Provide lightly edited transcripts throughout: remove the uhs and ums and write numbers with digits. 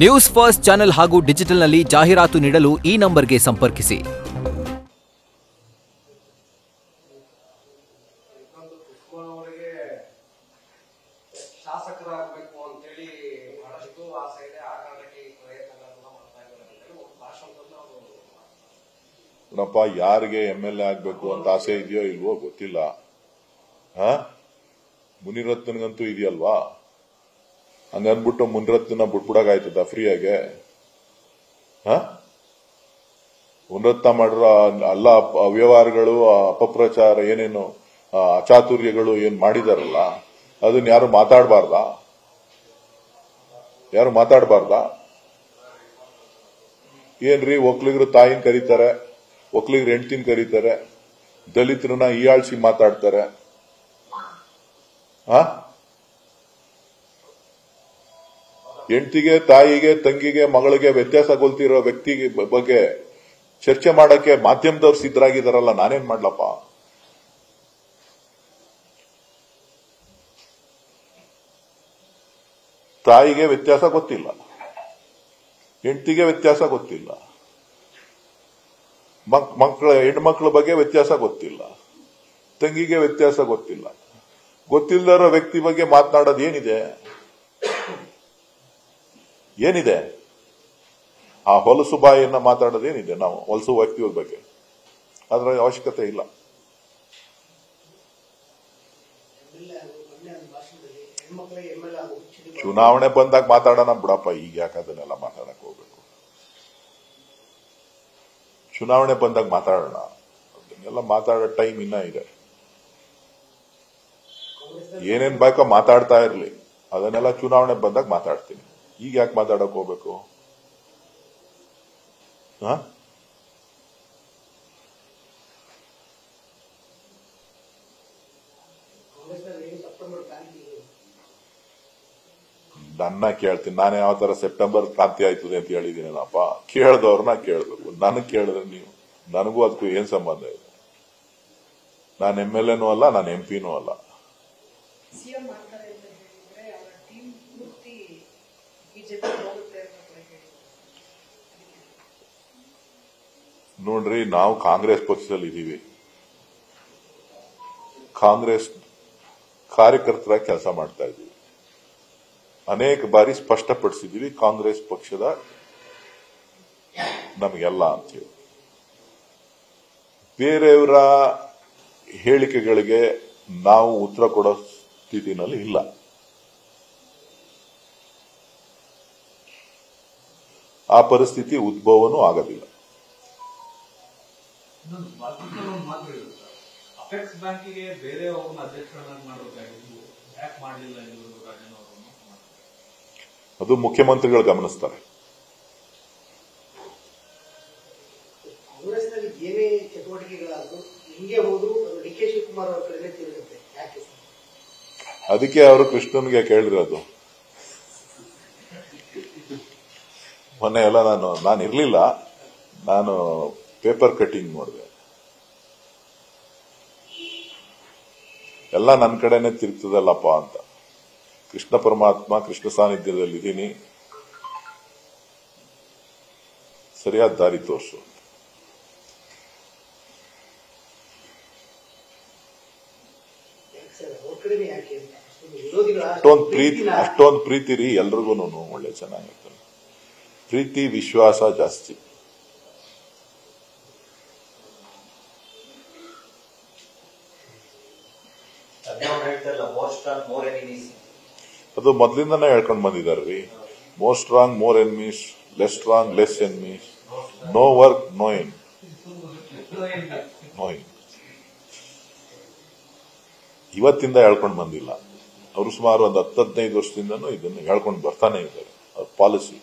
News first channel ಹಾಗೂ ಡಿಜಿಟಲ್ನಲ್ಲಿ ಜಾಹೀರಾತು ನೀಡಲು ಈ ನಂಬರ್ಗೆ ಸಂಪರ್ಕಿಸಿ. ಯಾರಿಗೆ MLA ಆಗ್ಬೇಕು ಅಂತ ಆಸೆ ಇದೆಯೋ ಇಲ್ವೋ ಗೊತ್ತಿಲ್ಲ. ಮುನಿರತ್ನಗಂತೂ ಇದೆಯಲ್ವಾ, ಹಂಗನ್ಬಿಟ್ಟು ಮುನಿರತ್ನ ಬಿಟ್ಬಿಡಾಗಾಯ್ತದ ಫ್ರೀಯಾಗೆ? ಮುನಿರತ್ನ ಮಾಡಿರೋ ಅಲ್ಲ ಅವ್ಯವಹಾರಗಳು, ಅಪಪ್ರಚಾರ, ಏನೇನು ಅಚಾತುರ್ಯಗಳು ಏನ್ ಮಾಡಿದಾರಲ್ಲ, ಅದನ್ನ ಯಾರು ಮಾತಾಡಬಾರ್ದಾ? ಏನ್ರಿ, ಒಕ್ಲಿಗರು ತಾಯಿನ ಕರೀತಾರೆ, ಒಕ್ಲಿಗರು ಹೆಂಡ್ತಿನ ಕರೀತಾರೆ, ದಲಿತರನ್ನ ಹೀಯಾಳ್ಸಿ ಮಾತಾಡ್ತಾರೆ. ಹೆಂಡ್ತಿಗೆ, ತಾಯಿಗೆ, ತಂಗಿಗೆ, ಮಗಳಿಗೆ ವ್ಯತ್ಯಾಸ ಗೊತ್ತಿರೋ ವ್ಯಕ್ತಿ ಬಗ್ಗೆ ಚರ್ಚೆ ಮಾಡಕ್ಕೆ ಮಾಧ್ಯಮದವ್ರು ಸಿದ್ಧರಾಗಿದ್ದಾರಲ್ಲ, ನಾನೇನ್ ಮಾಡ್ಲಪ್ಪ? ತಾಯಿಗೆ ವ್ಯತ್ಯಾಸ ಗೊತ್ತಿಲ್ಲ, ಹೆಂಡ್ತಿಗೆ ವ್ಯತ್ಯಾಸ ಗೊತ್ತಿಲ್ಲ, ಹೆಣ್ಮಕ್ಳ ಬಗ್ಗೆ ವ್ಯತ್ಯಾಸ ಗೊತ್ತಿಲ್ಲ, ತಂಗಿಗೆ ವ್ಯತ್ಯಾಸ ಗೊತ್ತಿಲ್ಲ. ಗೊತ್ತಿಲ್ಲದಿರೋ ವ್ಯಕ್ತಿ ಬಗ್ಗೆ ಮಾತನಾಡೋದು ಏನಿದೆ? ಆ ಹೊಲಸು ಬಾಯಿಯನ್ನ ಮಾತಾಡೋದೇನಿದೆ? ನಾವು ಹೊಲಸು ವ್ಯಕ್ತಿಗಳ ಬಗ್ಗೆ ಅದರ ಅವಶ್ಯಕತೆ ಇಲ್ಲ. ಚುನಾವಣೆ ಬಂದಾಗ ಮಾತಾಡೋಣ ಬಿಡಪ್ಪ, ಈಗ ಯಾಕೆ ಅದನ್ನೆಲ್ಲ ಮಾತಾಡಕ್ ಹೋಗ್ಬೇಕು? ಚುನಾವಣೆ ಬಂದಾಗ ಮಾತಾಡೋಣ, ಅದನ್ನೆಲ್ಲ ಮಾತಾಡೋ ಟೈಮ್ ಇನ್ನ ಇದೆ. ಏನೇನ್ ಬೇಕೋ ಮಾತಾಡ್ತಾ ಇರ್ಲಿ, ಅದನ್ನೆಲ್ಲ ಚುನಾವಣೆ ಬಂದಾಗ ಮಾತಾಡ್ತೀನಿ. ಈಗ ಯಾಕೆ ಮಾತಾಡಕ್ ಹೋಗ್ಬೇಕು? ನನ್ನ ಕೇಳ್ತೀನಿ, ನಾನು ಯಾವ ತರ ಸೆಪ್ಟೆಂಬರ್ ಕ್ರಾಂತಿ ಆಯ್ತದೆ ಅಂತ ಹೇಳಿದೀನಪ್ಪ? ಕೇಳ್ದವ್ರನ್ನ ಕೇಳ್ಬೇಕು. ನನಗ್ ಕೇಳಿದ್ರೆ ನೀವು, ನನಗೂ ಅದಕ್ಕೂ ಏನ್ ಸಂಬಂಧ ಇದೆ? ನಾನು MLAನೂ ಅಲ್ಲ, ನಾನು MP ಅಲ್ಲ. ನೋಡ್ರಿ, ನಾವು ಕಾಂಗ್ರೆಸ್ ಪಕ್ಷದಲ್ಲಿ ಇದ್ದೀವಿ, ಕಾಂಗ್ರೆಸ್ ಕಾರ್ಯಕರ್ತರಾಗಿ ಕೆಲಸ ಮಾಡ್ತಾ ಇದ್ದೀವಿ. ಅನೇಕ ಬಾರಿ ಸ್ಪಷ್ಟಪಡಿಸಿದ್ದೀವಿ, ಕಾಂಗ್ರೆಸ್ ಪಕ್ಷದ ನಮಗೆಲ್ಲ ಅಂತೇಳಿ. ಬೇರೆಯವರ ಹೇಳಿಕೆಗಳಿಗೆ ನಾವು ಉತ್ತರ ಕೊಡೋ ಸ್ಥಿತಿನಲ್ಲಿ ಇಲ್ಲ. ಆ ಪರಿಸ್ಥಿತಿ ಉದ್ಭವನೂ ಆಗೋದಿಲ್ಲ. ಅದು ಮುಖ್ಯಮಂತ್ರಿಗಳು ಗಮನಿಸ್ತಾರೆ. ಅದಕ್ಕೆ ಅವರು ಕೃಷ್ಣನ್ಗೆ ಕೇಳಿರೋದು. ಮೊನ್ನೆ ಎಲ್ಲ ನಾನು ಇರ್ಲಿಲ್ಲ, ನಾನು ಪೇಪರ್ ಕಟಿಂಗ್ ನೋಡಿದೆ. ಎಲ್ಲ ನನ್ನ ಕಡೆನೆ ತಿರುಗ್ತದಲ್ಲಪ್ಪ ಅಂತ. ಕೃಷ್ಣ ಪರಮಾತ್ಮ ಕೃಷ್ಣ ಸಾನ್ನಿಧ್ಯದಲ್ಲಿದ್ದೀನಿ, ಸರಿಯಾದ ದಾರಿ ತೋರಿಸು. ಅಷ್ಟೊಂದು ಪ್ರೀತಿ ರೀ ಎಲ್ರಿಗೂ, ಒಳ್ಳೆ ಚೆನ್ನಾಗಿರ್ತದೆ. ಪ್ರೀತಿ ವಿಶ್ವಾಸ ಜಾಸ್ತಿ. ಅದು ಮೊದಲಿಂದನೇ ಹೇಳ್ಕೊಂಡು ಬಂದಿದಾರ್ರಿ. More strong more enemies, less strong less enemies, no work no in. ಇವತ್ತಿಂದ ಹೇಳ್ಕೊಂಡು ಬಂದಿಲ್ಲ, ಅವರು ಸುಮಾರು ಒಂದು 10-15 ವರ್ಷದಿಂದನೂ ಇದನ್ನು ಹೇಳ್ಕೊಂಡು ಬರ್ತಾನೆ ಇದ್ದಾರೆ. ಅವ್ರ ಪಾಲಿಸಿ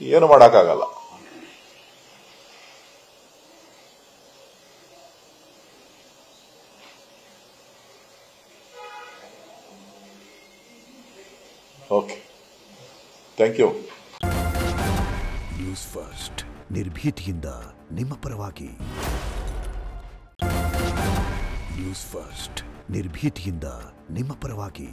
ಏನು ಮಾಡಕ್ಕಾಗಲ್ಲ. Okay, thank you. News first, ನಿರ್ಭೀತಿಯಿಂದ ನಿಮ್ಮ ಪರವಾಗಿ. ನ್ಯೂಸ್ ಫಸ್ಟ್, ನಿರ್ಭೀತಿಯಿಂದ ನಿಮ್ಮ ಪರವಾಗಿ.